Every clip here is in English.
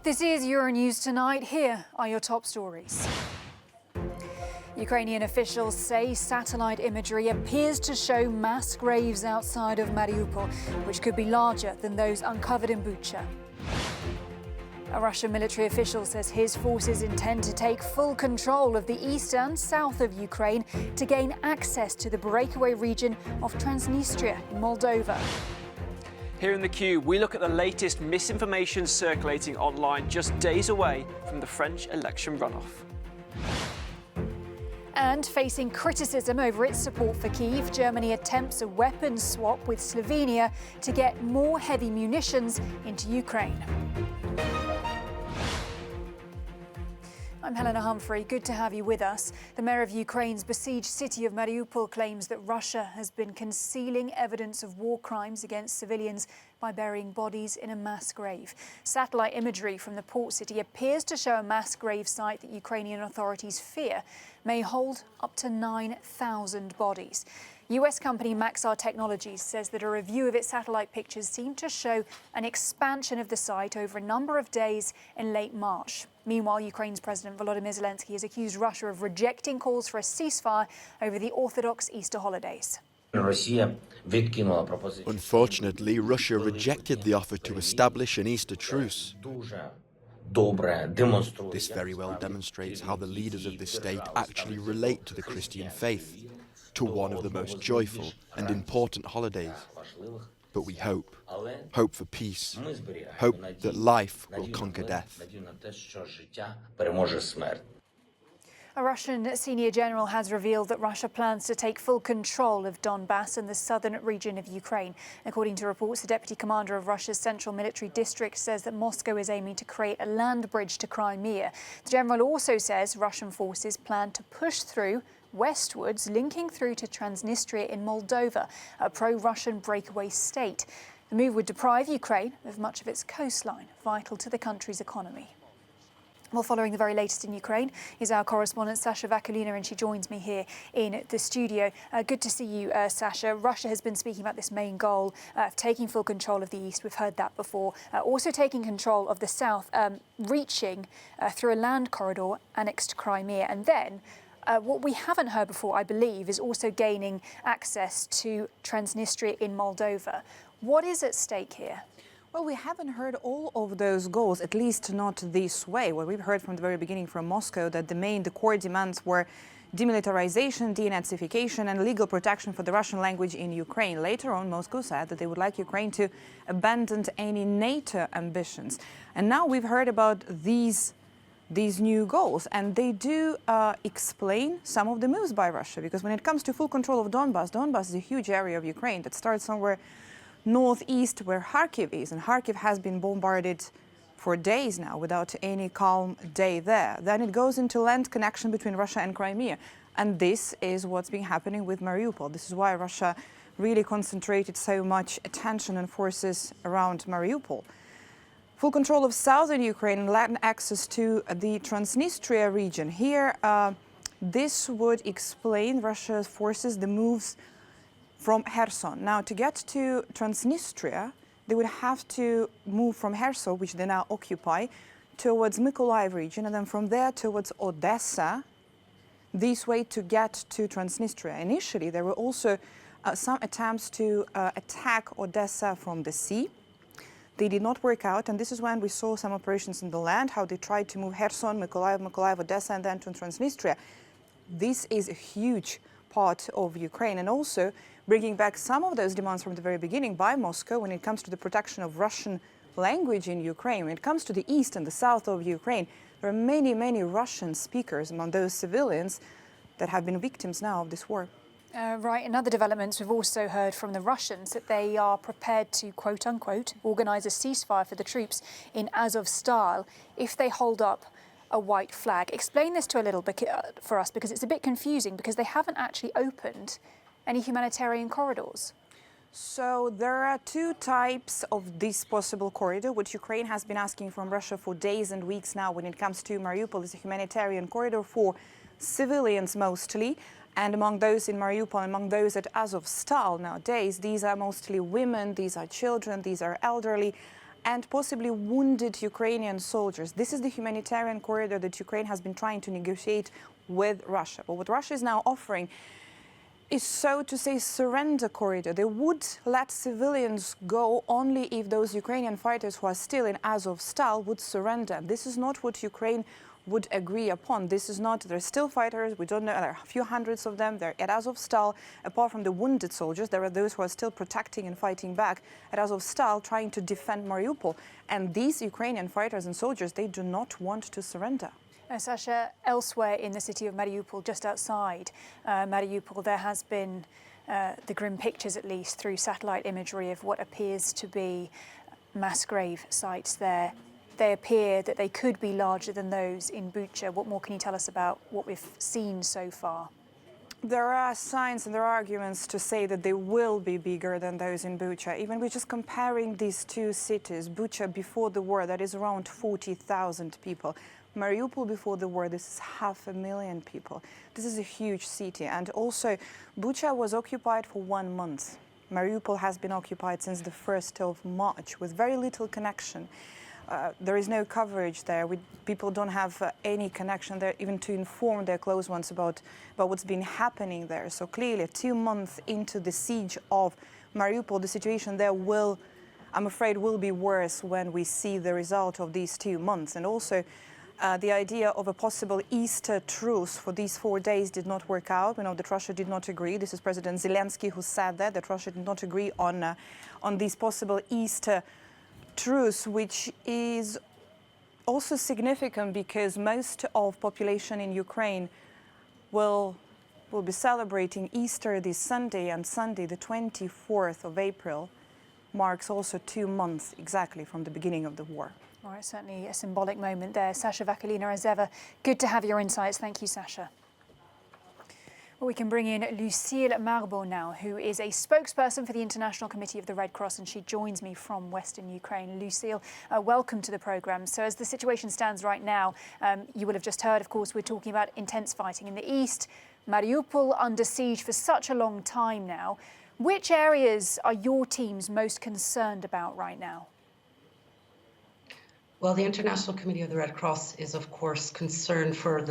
This is Euronews Tonight. Here are your top stories. Ukrainian officials say satellite imagery appears to show mass graves outside of Mariupol, which could be larger than those uncovered in Bucha. A Russian military official says his forces intend to take full control of the east and south of Ukraine to gain access to the breakaway region of Transnistria in Moldova. Here in the Cube, we look at the latest misinformation circulating online just days away from the French election runoff. And facing criticism over its support for Kyiv, Germany attempts a weapons swap with Slovenia to get more heavy munitions into Ukraine. I'm Helena Humphrey. Good to have you with us. The mayor of Ukraine's besieged city of Mariupol claims that Russia has been concealing evidence of war crimes against civilians by burying bodies in a mass grave. Satellite imagery from the port city appears to show a mass grave site that Ukrainian authorities fear may hold up to 9,000 bodies. US company Maxar Technologies says that a review of its satellite pictures seemed to show an expansion of the site over a number of days in late March. Meanwhile, Ukraine's President Volodymyr Zelenskyy has accused Russia of rejecting calls for a ceasefire over the Orthodox Easter holidays. Unfortunately, Russia rejected the offer to establish an Easter truce. This very well demonstrates how the leaders of this state actually relate to the Christian faith, to one of the most joyful and important holidays. But we hope for peace, hope that life will conquer death. A Russian senior general has revealed that Russia plans to take full control of Donbass and the southern region of Ukraine. According to reports, the deputy commander of Russia's central military district says that Moscow is aiming to create a land bridge to Crimea. The general also says Russian forces plan to push through westwards, linking through to Transnistria in Moldova, a pro-Russian breakaway state. The move would deprive Ukraine of much of its coastline, vital to the country's economy. Well, following the very latest in Ukraine is our correspondent Sasha Vakulina, and she joins me here in the studio. Good to see you, Sasha. Russia has been speaking about this main goal of taking full control of the east. We've heard that before. Also taking control of the south, reaching through a land corridor annexed to Crimea, and then what we haven't heard before, I believe, is also gaining access to Transnistria in Moldova. What is at stake here? Well, we haven't heard all of those goals, at least not this way. Well, we've heard from the very beginning from Moscow that the core demands were demilitarization, denazification and legal protection for the Russian language in Ukraine. Later on, Moscow said that they would like Ukraine to abandon any NATO ambitions. And now we've heard about these new goals, and they do explain some of the moves by Russia, because when it comes to full control of Donbass is a huge area of Ukraine that starts somewhere northeast where Kharkiv is, and Kharkiv has been bombarded for days now without any calm day there. Then it goes into land connection between Russia and Crimea, and this is what's been happening with Mariupol. This is why Russia really concentrated so much attention and forces around Mariupol. Full control of southern Ukraine and land access to the Transnistria region. Here, this would explain Russia's forces, the moves from Kherson. Now, to get to Transnistria, they would have to move from Kherson, which they now occupy, towards Mykolaiv region, and then from there towards Odessa, this way to get to Transnistria. Initially, there were also some attempts to attack Odessa from the sea. They did not work out, and this is when we saw some operations in the land, how they tried to move Kherson, Mykolaiv, Odessa, and then to Transnistria. This is a huge part of Ukraine, and also bringing back some of those demands from the very beginning by Moscow when it comes to the protection of Russian language in Ukraine. When it comes to the east and the south of Ukraine, there are many, many Russian speakers among those civilians that have been victims now of this war. Right, in other developments, we've also heard from the Russians that they are prepared to, quote-unquote, organise a ceasefire for the troops in Azovstal if they hold up a white flag. Explain this to a little for us, because it's a bit confusing, because they haven't actually opened any humanitarian corridors. So there are two types of this possible corridor, which Ukraine has been asking from Russia for days and weeks now. When it comes to Mariupol, it's a humanitarian corridor for civilians mostly. And among those in Mariupol, among those at Azovstal nowadays, these are mostly women, these are children, these are elderly. and possibly wounded Ukrainian soldiers. This is the humanitarian corridor that Ukraine has been trying to negotiate with Russia. But what Russia is now offering is, so to say, surrender corridor. They would let civilians go only if those Ukrainian fighters who are still in Azovstal would surrender. This is not what Ukraine would agree upon. This is not, there are still fighters, we don't know, there are a few hundreds of them, they're at Azovstal. Apart from the wounded soldiers, there are those who are still protecting and fighting back at Azovstal, trying to defend Mariupol. And these Ukrainian fighters and soldiers, they do not want to surrender. Sasha, elsewhere in the city of Mariupol, just outside Mariupol, there has been the grim pictures, at least through satellite imagery, of what appears to be mass grave sites there. They appear that they could be larger than those in Bucha. What more can you tell us about what we've seen so far? There are signs and there are arguments to say that they will be bigger than those in Bucha. Even we're just comparing these two cities. Bucha before the war, that is around 40,000 people. Mariupol before the war, this is 500,000 people. This is a huge city. And also, Bucha was occupied for 1 month. Mariupol has been occupied since the 1st of March with very little connection. There is no coverage there. People don't have any connection there, even to inform their close ones about what's been happening there. So clearly, 2 months into the siege of Mariupol, the situation there will, I'm afraid, will be worse when we see the result of these 2 months. And also, the idea of a possible Easter truce for these 4 days did not work out. We know that Russia did not agree. This is President Zelenskyy who said that Russia did not agree on this possible Easter truce, which is also significant because most of population in Ukraine will be celebrating Easter this Sunday, and Sunday, the 24th of April, marks also 2 months exactly from the beginning of the war. All right, certainly a symbolic moment there. Sasha Vakulina, as ever, good to have your insights. Thank you, Sasha. Well, we can bring in Lucille Marbeau now, who is a spokesperson for the International Committee of the Red Cross, and she joins me from Western Ukraine. Lucille, welcome to the programme. So as the situation stands right now, you will have just heard, of course, we're talking about intense fighting in the east, Mariupol under siege for such a long time now. Which areas are your teams most concerned about right now? Well, the International Committee of the Red Cross is, of course, concerned for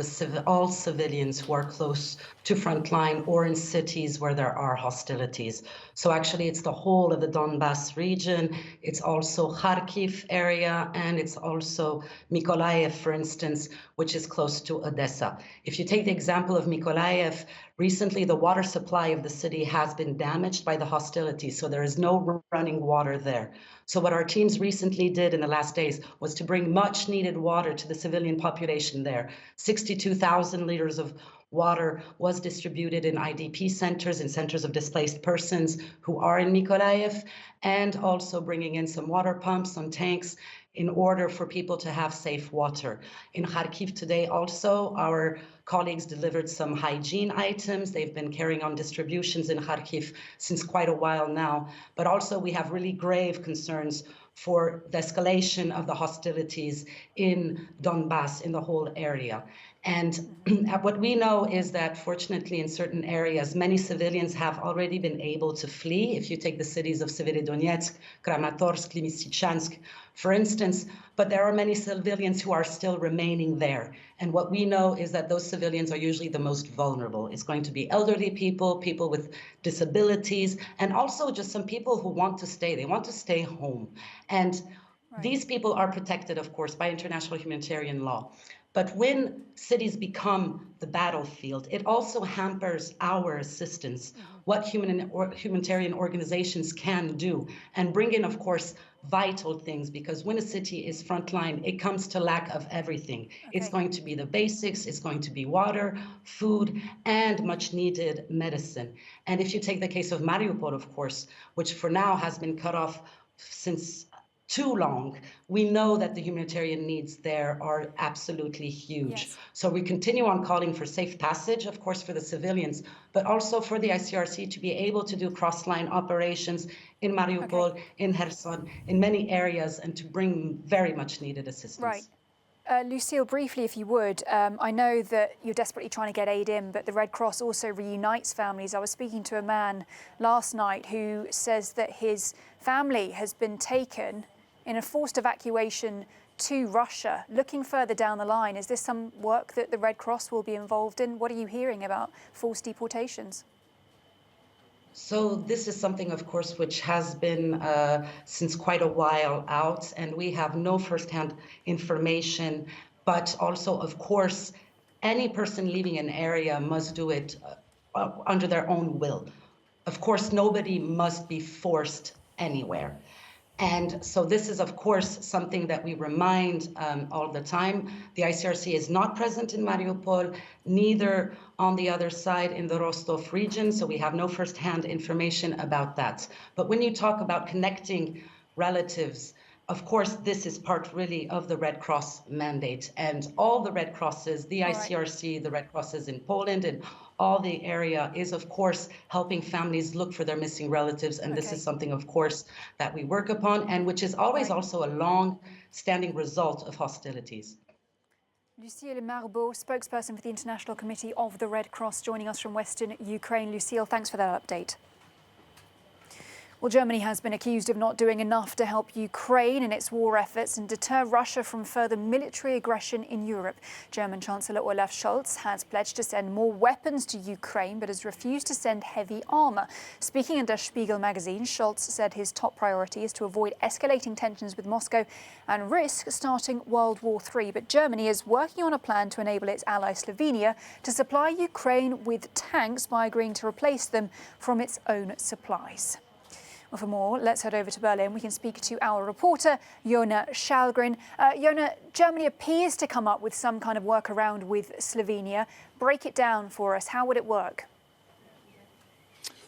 all civilians who are close to frontline or in cities where there are hostilities. So actually, it's the whole of the Donbass region. It's also Kharkiv area, and it's also Mykolaiv, for instance, which is close to Odessa. If you take the example of Mykolaiv, recently the water supply of the city has been damaged by the hostilities, so there is no running water there. So what our teams recently did in the last days was to bring much needed water to the civilian population there. 62,000 liters of water was distributed in IDP centers, in centers of displaced persons who are in Mykolaiv, and also bringing in some water pumps, some tanks, in order for people to have safe water. In Kharkiv today also, our colleagues delivered some hygiene items. They've been carrying on distributions in Kharkiv since quite a while now. But also we have really grave concerns for the escalation of the hostilities in Donbass, in the whole area. And what we know is that, fortunately, in certain areas, many civilians have already been able to flee. If you take the cities of Severodonetsk, Kramatorsk, Lysychansk, for instance, but there are many civilians who are still remaining there. And what we know is that those civilians are usually the most vulnerable. It's going to be elderly people, people with disabilities, and also just some people who want to stay. They want to stay home. And these people are protected, of course, by international humanitarian law. But when cities become the battlefield, it also hampers our assistance, what humanitarian organizations can do, and bring in, of course, vital things, because when a city is frontline, it comes to lack of everything. Okay. It's going to be the basics, it's going to be water, food, and much needed medicine. And if you take the case of Mariupol, of course, which for now has been cut off since too long, we know that the humanitarian needs there are absolutely huge. Yes. So we continue on calling for safe passage, of course, for the civilians, but also for the ICRC to be able to do cross-line operations in Mariupol, in Kherson, in many areas, and to bring very much needed assistance. Right. Lucille, briefly, if you would, I know that you're desperately trying to get aid in, but the Red Cross also reunites families. I was speaking to a man last night who says that his family has been taken in a forced evacuation to Russia. Looking further down the line, is this some work that the Red Cross will be involved in? What are you hearing about forced deportations? So this is something, of course, which has been since quite a while out, and we have no firsthand information. But also, of course, any person leaving an area must do it under their own will. Of course, nobody must be forced anywhere. And so this is, of course, something that we remind all the time. The ICRC is not present in Mariupol, neither on the other side in the Rostov region, so we have no firsthand information about that. But when you talk about connecting relatives, of course, this is part really of the Red Cross mandate, and all the Red Crosses, the ICRC, the Red Crosses in Poland, and all the area is, of course, helping families look for their missing relatives. And this is something, of course, that we work upon, and which is always also a long-standing result of hostilities. Lucille Marbeau, spokesperson for the International Committee of the Red Cross, joining us from Western Ukraine. Lucille, thanks for that update. Well, Germany has been accused of not doing enough to help Ukraine in its war efforts and deter Russia from further military aggression in Europe. German Chancellor Olaf Scholz has pledged to send more weapons to Ukraine, but has refused to send heavy armour. Speaking in Der Spiegel magazine, Scholz said his top priority is to avoid escalating tensions with Moscow and risk starting World War III. But Germany is working on a plan to enable its ally Slovenia to supply Ukraine with tanks by agreeing to replace them from its own supplies. Well, for more, let's head over to Berlin. We can speak to our reporter, Jona Schallgren. Jona, Germany appears to come up with some kind of workaround with Slovenia. Break it down for us. How would it work?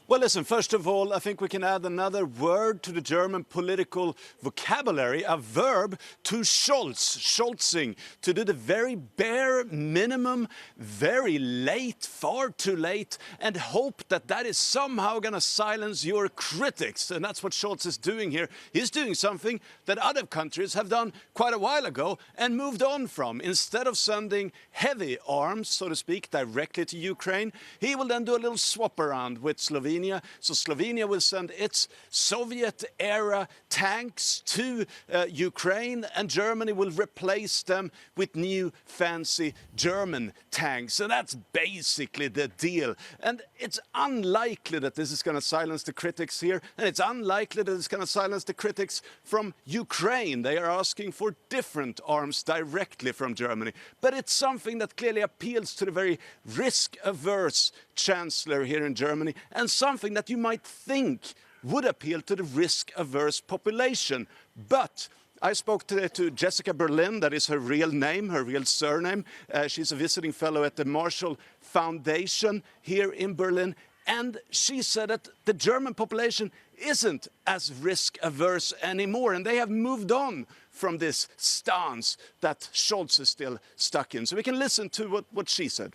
Well, listen, first of all, I think we can add another word to the German political vocabulary, a verb to Scholzing, to do the very bare minimum, very late, far too late, and hope that that is somehow going to silence your critics. And that's what Scholz is doing here. He's doing something that other countries have done quite a while ago and moved on from. Instead of sending heavy arms, so to speak, directly to Ukraine, he will then do a little swap around with Slovenia. So Slovenia will send its Soviet-era tanks to Ukraine, and Germany will replace them with new fancy German tanks. And that's basically the deal. And it's unlikely that this is going to silence the critics here, and it's unlikely that it's going to silence the critics from Ukraine. They are asking for different arms directly from Germany. But it's something that clearly appeals to the very risk-averse chancellor here in Germany, and something that you might think would appeal to the risk-averse population. But I spoke today to Jessica Berlin, that is her real name, her real surname. She's a visiting fellow at the Marshall Foundation here in Berlin, and she said that the German population isn't as risk-averse anymore, and they have moved on from this stance that Scholz is still stuck in. So we can listen to what she said.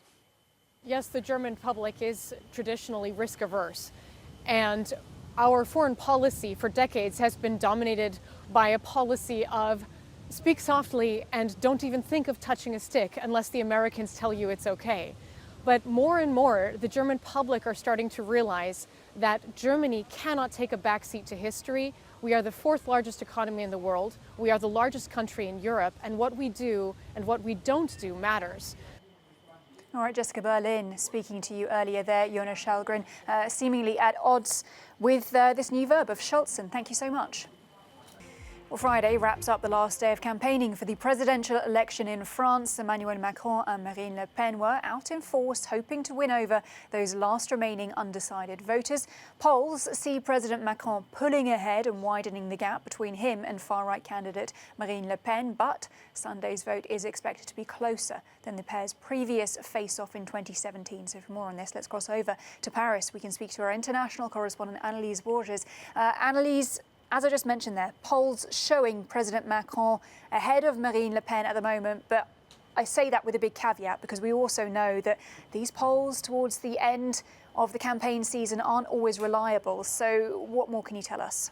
Yes, the German public is traditionally risk-averse, and our foreign policy for decades has been dominated by a policy of speak softly and don't even think of touching a stick unless the Americans tell you it's okay. But more and more, the German public are starting to realize that Germany cannot take a backseat to history. We are the fourth largest economy in the world. We are the largest country in Europe, and what we do and what we don't do matters. All right, Jessica Berlin speaking to you earlier there, Jona Schallgren, seemingly at odds with this new verb of Scholzen. Thank you so much. Well, Friday wraps up the last day of campaigning for the presidential election in France. Emmanuel Macron and Marine Le Pen were out in force, hoping to win over those last remaining undecided voters. Polls see President Macron pulling ahead and widening the gap between him and far-right candidate Marine Le Pen, but Sunday's vote is expected to be closer than the pair's previous face-off in 2017. So for more on this, let's cross over to Paris. We can speak to our international correspondent, Annelise Borges. Annelise, as I just mentioned there, polls showing President Macron ahead of Marine Le Pen at the moment, but I say that with a big caveat because we also know that these polls towards the end of the campaign season aren't always reliable. So what more can you tell us?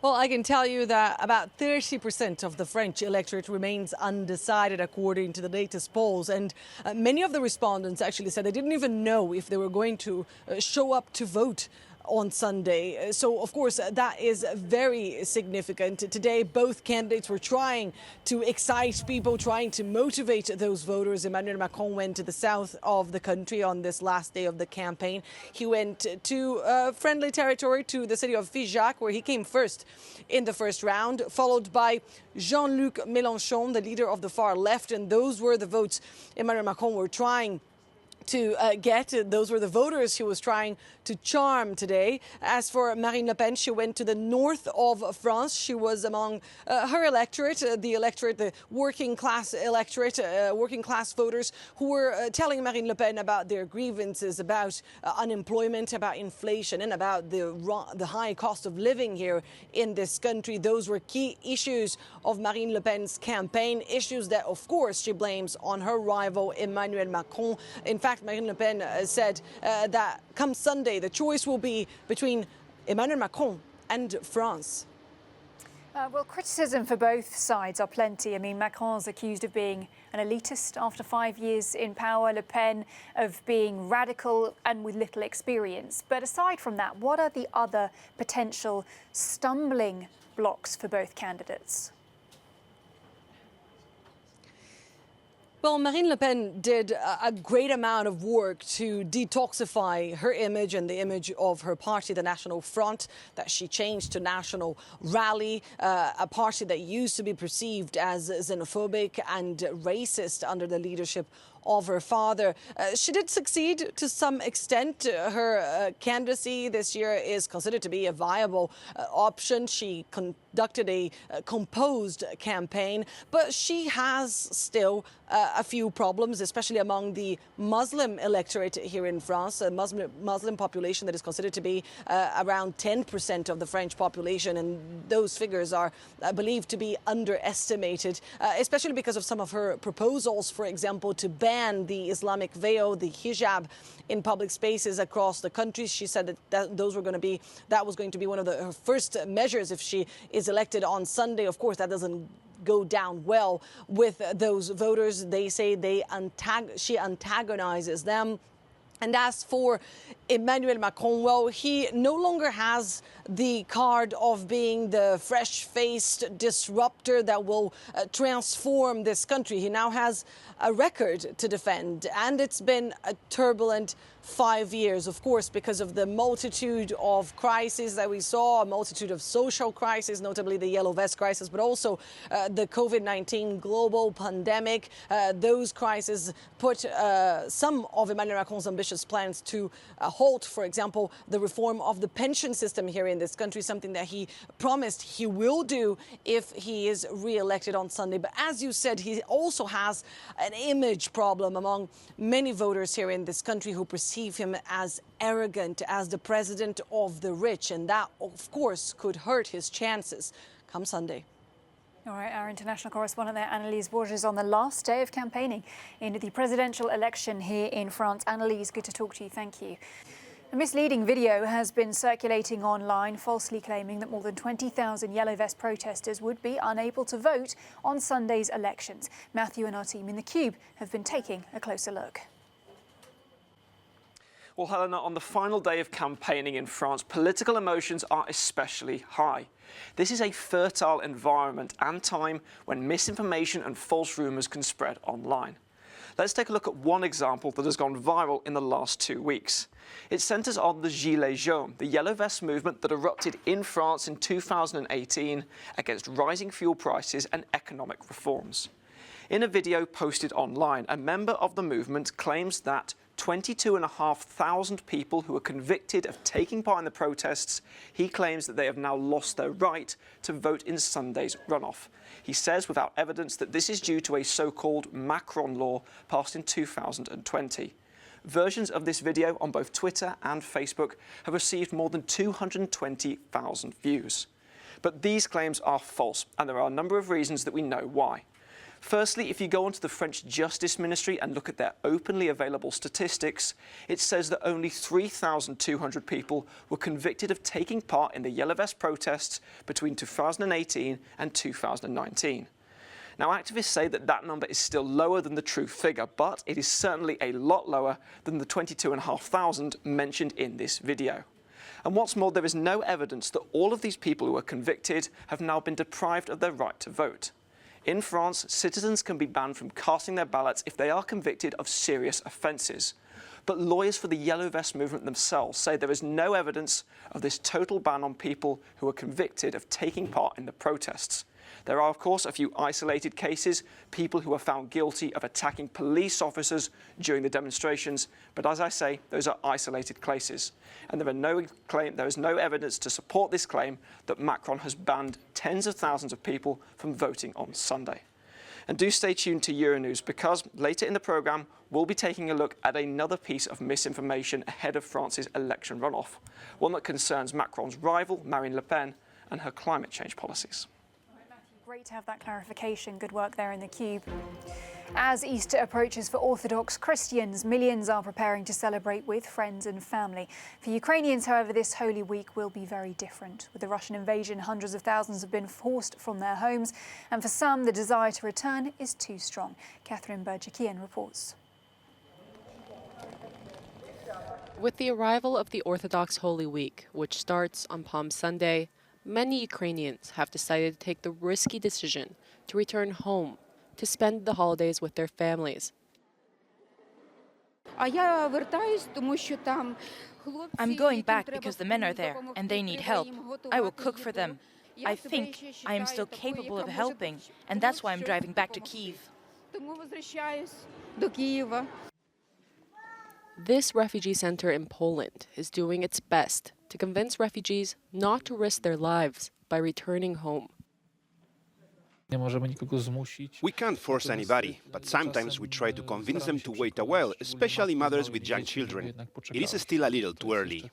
Well, I can tell you that about 30% of the French electorate remains undecided, according to the latest polls. And many of the respondents actually said they didn't even know if they were going to show up to vote on Sunday. So, of course, that is very significant. Today, both candidates were trying to excite people, trying to motivate those voters. Emmanuel Macron went to the south of the country on this last day of the campaign. He went to friendly territory, to the city of Figeac, where he came first in the first round, followed by Jean-Luc Mélenchon, the leader of the far left. And those were the votes Emmanuel Macron were trying to get. Those were the voters he was trying to charm today. As for Marine Le Pen, she went to the north of France. She was among her electorate, the working class electorate, working class voters who were telling Marine Le Pen about their grievances, about unemployment, about inflation, and about the high cost of living here in this country. Those were key issues of Marine Le Pen's campaign, issues that, of course, she blames on her rival Emmanuel Macron. In fact, Marine Le Pen said that come Sunday, the choice will be between Emmanuel Macron and France. Well, criticism for both sides are plenty. I mean, Macron's accused of being an elitist after 5 years in power, Le Pen of being radical and with little experience. But aside from that, what are the other potential stumbling blocks for both candidates? Well, Marine Le Pen did a great amount of work to detoxify her image and the image of her party, the National Front, that she changed to National Rally, a party that used to be perceived as xenophobic and racist under the leadership of her father. She did succeed to some extent. Her candidacy this year is considered to be a viable option. She conducted a composed campaign, but she has still a few problems, especially among the Muslim electorate here in France, a Muslim population that is considered to be around 10% of the French population, and those figures are believed to be underestimated, especially because of some of her proposals, for example, to ban the Islamic veil, the hijab, in public spaces across the country. She said that was going to be one of her first measures if she is elected on Sunday. Of course, that doesn't go down well with those voters. They say she antagonizes them. And as for Emmanuel Macron, well, he no longer has the card of being the fresh-faced disruptor that will transform this country. He now has a record to defend, and it's been a turbulent 5 years, of course, because of the multitude of crises that we saw, a multitude of social crises, notably the yellow vest crisis, but also the COVID-19 global pandemic. Those crises put some of Emmanuel Macron's ambitious plans to halt. For example, the reform of the pension system here in this country, something that he promised he will do if he is re-elected on Sunday. But as you said, he also has an image problem among many voters here in this country who perceive him as arrogant, as the president of the rich, and that, of course, could hurt his chances come Sunday. All right, our international correspondent there, Annelise Borges, on the last day of campaigning in the presidential election here in France. Annelise, good to talk to you. Thank you. A misleading video has been circulating online, falsely claiming that more than 20,000 Yellow Vest protesters would be unable to vote on Sunday's elections. Matthew and our team in the Cube have been taking a closer look. Well, Helena, on the final day of campaigning in France, political emotions are especially high. This is a fertile environment and time when misinformation and false rumours can spread online. Let's take a look at one example that has gone viral in the last 2 weeks. It centres on the Gilets jaunes, the Yellow Vest movement that erupted in France in 2018 against rising fuel prices and economic reforms. In a video posted online, a member of the movement claims that 22,500 people who were convicted of taking part in the protests, he claims that they have now lost their right to vote in Sunday's runoff. He says without evidence that this is due to a so-called Macron law passed in 2020. Versions of this video on both Twitter and Facebook have received more than 220,000 views. But these claims are false, and there are a number of reasons that we know why. Firstly, if you go onto the French Justice Ministry and look at their openly available statistics, it says that only 3,200 people were convicted of taking part in the Yellow Vest protests between 2018 and 2019. Now, activists say that that number is still lower than the true figure, but it is certainly a lot lower than the 22,500 mentioned in this video. And what's more, there is no evidence that all of these people who were convicted have now been deprived of their right to vote. In France, citizens can be banned from casting their ballots if they are convicted of serious offences. But lawyers for the Yellow Vest movement themselves say there is no evidence of this total ban on people who are convicted of taking part in the protests. There are, of course, a few isolated cases, people who are found guilty of attacking police officers during the demonstrations, but as I say, those are isolated cases. And there is no evidence to support this claim that Macron has banned tens of thousands of people from voting on Sunday. And do stay tuned to Euronews, because later in the programme, we'll be taking a look at another piece of misinformation ahead of France's election runoff, one that concerns Macron's rival, Marine Le Pen, and her climate change policies. Great to have that clarification. Good work there in the Cube. As Easter approaches for Orthodox Christians, millions are preparing to celebrate with friends and family. For Ukrainians, however, this Holy Week will be very different. With the Russian invasion, hundreds of thousands have been forced from their homes, and for some, the desire to return is too strong. Catherine Berjakian reports. With the arrival of the Orthodox Holy Week, which starts on Palm Sunday, many Ukrainians have decided to take the risky decision to return home to spend the holidays with their families. I'm going back because the men are there and they need help. I will cook for them. I think I am still capable of helping, and that's why I'm driving back to Kyiv. This refugee center in Poland is doing its best to convince refugees not to risk their lives by returning home. We can't force anybody, but sometimes we try to convince them to wait a while, especially mothers with young children. It is still a little too early.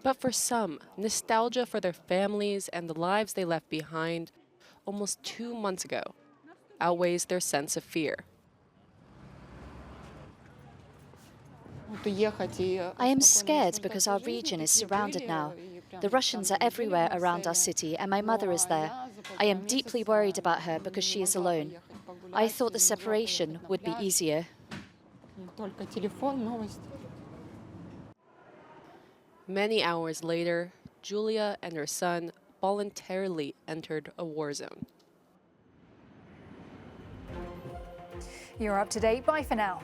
But for some, nostalgia for their families and the lives they left behind almost 2 months ago outweighs their sense of fear. I am scared because our region is surrounded now. The Russians are everywhere around our city, and my mother is there. I am deeply worried about her because she is alone. I thought the separation would be easier. Many hours later, Julia and her son voluntarily entered a war zone. You're up to date. Bye for now.